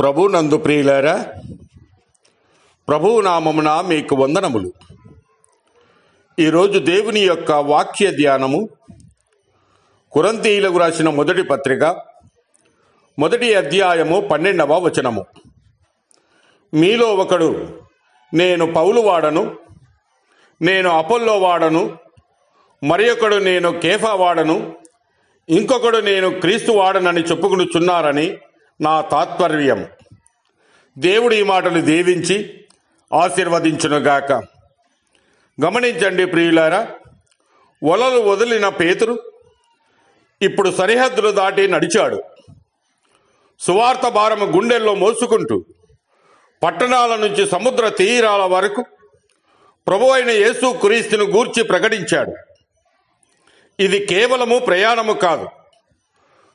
ప్రభు నందు ప్రియులారా, ప్రభువు నామమున మీకు వందనములు. ఈరోజు దేవుని యొక్క వాక్య ధ్యానము కొరింథీయులకు రాసిన మొదటి పత్రిక 1వ అధ్యాయము 12వ వచనము. మీలో ఒకడు నేను పౌలు వాడను, నేను అపోల్లో వాడను, మరి ఒకడు నేను కేఫా వాడను, ఇంకొకడు నేను క్రీస్తు వాడనని చెప్పుకునుచున్నారని నా తాత్పర్యం. దేవుడు ఈ మాటలు దీవించి ఆశీర్వదించునుగాక. గమనించండి ప్రియులారా, వలలు వదిలిన పేతురు ఇప్పుడు సరిహద్దులు దాటి నడిచాడు. సువార్త భారము గుండెల్లో మోసుకుంటూ పట్టణాల నుంచి సముద్ర తీరాల వరకు ప్రభువైన యేసు క్రీస్తును గూర్చి ప్రకటించాడు. ఇది కేవలము ప్రయాణము కాదు,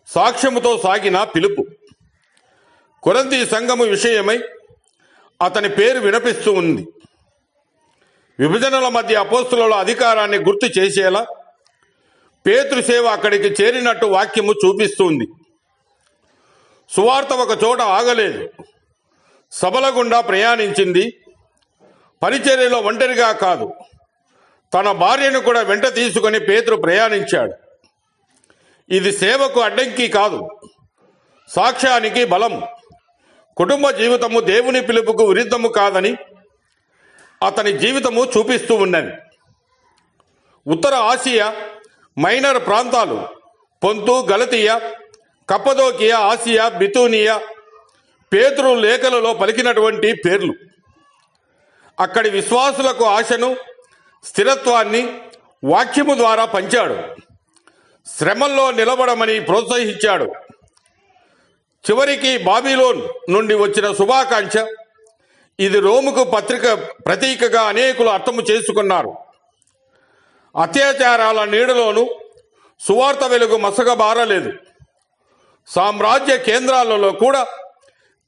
సాక్ష్యముతో సాగిన పిలుపు. కొరింథీ సంఘము విషయమై అతని పేరు వినిపిస్తూ ఉంది. విభజనల మధ్య అపోస్తుల అధికారాన్ని గుర్తు చేసేలా పేతురు సేవ అక్కడికి చేరినట్టు వాక్యము చూపిస్తుంది. సువార్త ఒక చోట ఆగలేదు, సభల గుండా ప్రయాణించింది. పరిచర్యలో ఒంటరిగా కాదు, తన భార్యను కూడా వెంట తీసుకుని పేతురు ప్రయాణించాడు. ఇది సేవకు అడ్డంకి కాదు, సాక్ష్యానికి బలం. కుటుంబ జీవితము దేవుని పిలుపుకు విరుద్ధము కాదని అతని జీవితము చూపిస్తూ ఉన్నది. ఉత్తర ఆసియా మైనర్ ప్రాంతాలు పొంతు, గలతీయ, కప్పదోకియా, ఆసియా, బితూనియా పేతురు లేఖలలో పలికినటువంటి పేర్లు. అక్కడి విశ్వాసులకు ఆశను, స్థిరత్వాన్ని వాక్యము ద్వారా పంచాడు. శ్రమల్లో నిలబడమని ప్రోత్సహించాడు. చివరికి బాబిలోన్ నుండి వచ్చిన శుభాకాంక్ష, ఇది రోముకు ప్రతీకగా అనేకులు అర్థము చేసుకున్నారు. అత్యాచారాల నీడలోనూ సువార్త వెలుగు మసకబారలేదు. సామ్రాజ్య కేంద్రాలలో కూడా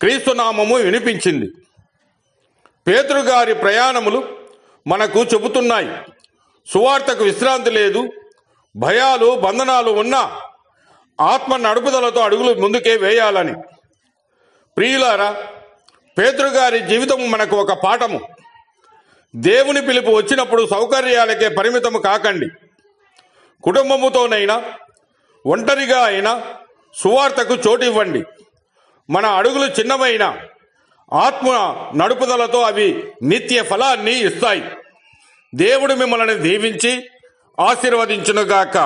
క్రీస్తునామము వినిపించింది. పేతురు గారి ప్రయాణములు మనకు చెబుతున్నాయి, సువార్తకు విశ్రాంతి లేదు. భయాలు, బంధనాలు ఉన్నా ఆత్మ నడుపుదలతో అడుగులు ముందుకే వేయాలని. ప్రియులారా, పేతురు గారి జీవితం మనకు ఒక పాఠము. దేవుని పిలుపు వచ్చినప్పుడు సౌకర్యాలకే పరిమితము కాకండి. కుటుంబముతోనైనా ఒంటరిగా అయినా సువార్తకు చోటు ఇవ్వండి. మన అడుగులు చిన్నవైన ఆత్మ నడుపుదలతో అవి నిత్య ఫలాన్ని ఇస్తాయి. దేవుడు మిమ్మల్ని దీవించి ఆశీర్వదించునుగాక.